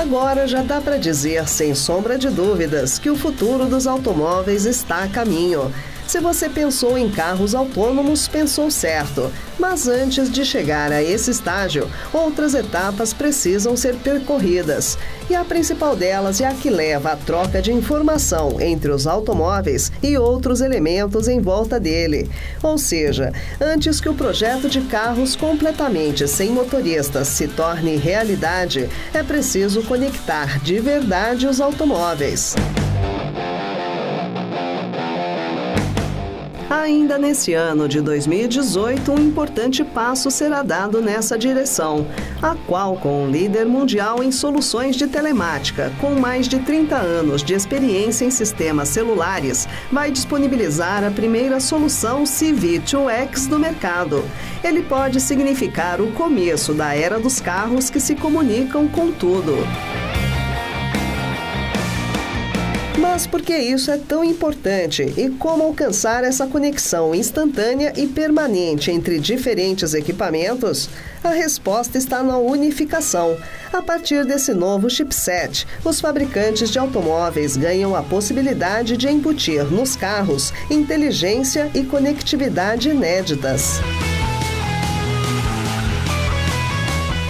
Agora já dá para dizer, sem sombra de dúvidas, que o futuro dos automóveis está a caminho. Se você pensou em carros autônomos, pensou certo. Mas antes de chegar a esse estágio, outras etapas precisam ser percorridas. E a principal delas é a que leva à troca de informação entre os automóveis e outros elementos em volta dele. Ou seja, antes que o projeto de carros completamente sem motoristas se torne realidade, é preciso conectar de verdade os automóveis. Ainda nesse ano de 2018, um importante passo será dado nessa direção. A Qualcomm, líder mundial em soluções de telemática, com mais de 30 anos de experiência em sistemas celulares, vai disponibilizar a primeira solução CV2X do mercado. Ele pode significar o começo da era dos carros que se comunicam com tudo. Mas por que isso é tão importante e como alcançar essa conexão instantânea e permanente entre diferentes equipamentos? A resposta está na unificação. A partir desse novo chipset, os fabricantes de automóveis ganham a possibilidade de embutir nos carros inteligência e conectividade inéditas.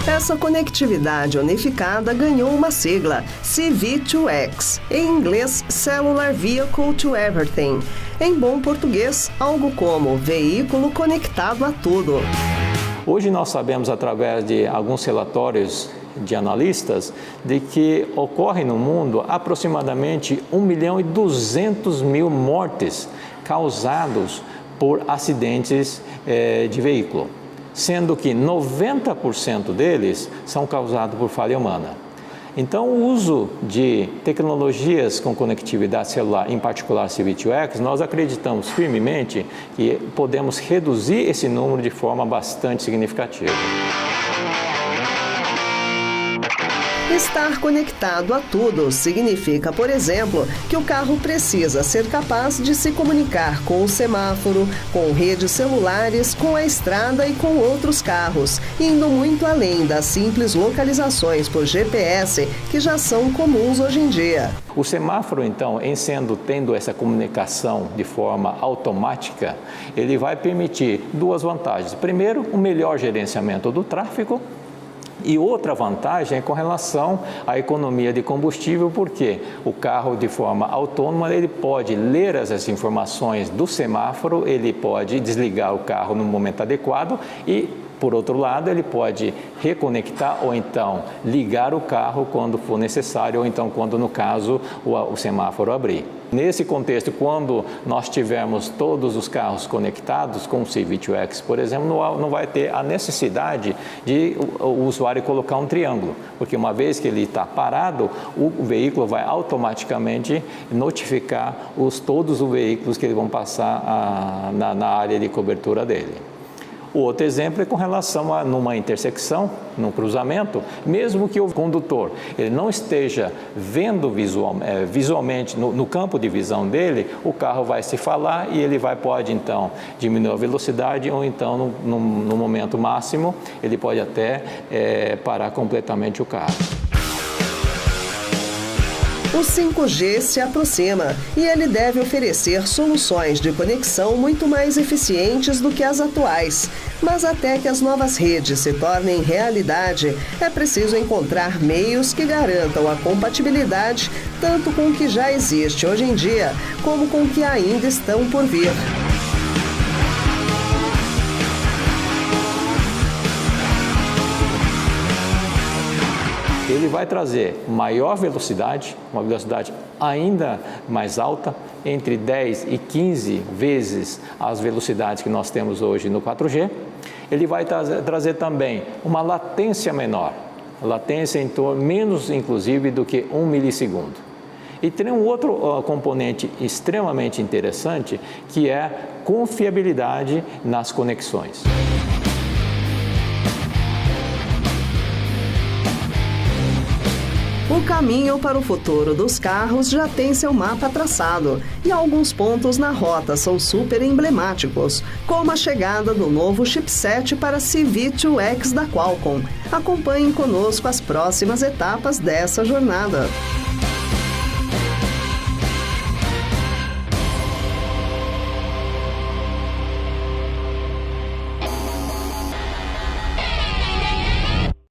Essa conectividade unificada ganhou uma sigla, CV2X, em inglês Cellular Vehicle to Everything. Em bom português, algo como veículo conectado a tudo. Hoje nós sabemos, através de alguns relatórios de analistas, de que ocorre no mundo aproximadamente 1.200.000 mortes causadas por acidentes de veículo, sendo que 90% deles são causados por falha humana. Então, o uso de tecnologias com conectividade celular, em particular CV2X, nós acreditamos firmemente que podemos reduzir esse número de forma bastante significativa. Estar conectado a tudo significa, por exemplo, que o carro precisa ser capaz de se comunicar com o semáforo, com redes celulares, com a estrada e com outros carros, indo muito além das simples localizações por GPS que já são comuns hoje em dia. O semáforo, então, tendo essa comunicação de forma automática, ele vai permitir duas vantagens. Primeiro, um melhor gerenciamento do tráfego. E outra vantagem é com relação à economia de combustível, porque o carro, de forma autônoma, ele pode ler essas informações do semáforo, ele pode desligar o carro no momento adequado e, por outro lado, ele pode reconectar ou então ligar o carro quando for necessário ou então quando, no caso, o semáforo abrir. Nesse contexto, quando nós tivermos todos os carros conectados com o CV2X, por exemplo, não vai ter a necessidade de o usuário colocar um triângulo, porque uma vez que ele está parado, o veículo vai automaticamente notificar todos os veículos que vão passar na área de cobertura dele. O outro exemplo é com relação a numa intersecção, num cruzamento, mesmo que o condutor ele não esteja vendo visualmente no campo de visão dele, o carro vai se falar e ele pode então diminuir a velocidade ou então no momento máximo ele pode até parar completamente o carro. O 5G se aproxima e ele deve oferecer soluções de conexão muito mais eficientes do que as atuais. Mas até que as novas redes se tornem realidade, é preciso encontrar meios que garantam a compatibilidade tanto com o que já existe hoje em dia, como com o que ainda estão por vir. Ele vai trazer maior velocidade, uma velocidade ainda mais alta, entre 10 e 15 vezes as velocidades que nós temos hoje no 4G. Ele vai trazer também uma latência menor, latência em torno, menos inclusive do que 1 milissegundo. E tem um outro componente extremamente interessante, que é a confiabilidade nas conexões. O caminho para o futuro dos carros já tem seu mapa traçado e alguns pontos na rota são super emblemáticos, como a chegada do novo chipset para CV2X da Qualcomm. Acompanhem conosco as próximas etapas dessa jornada.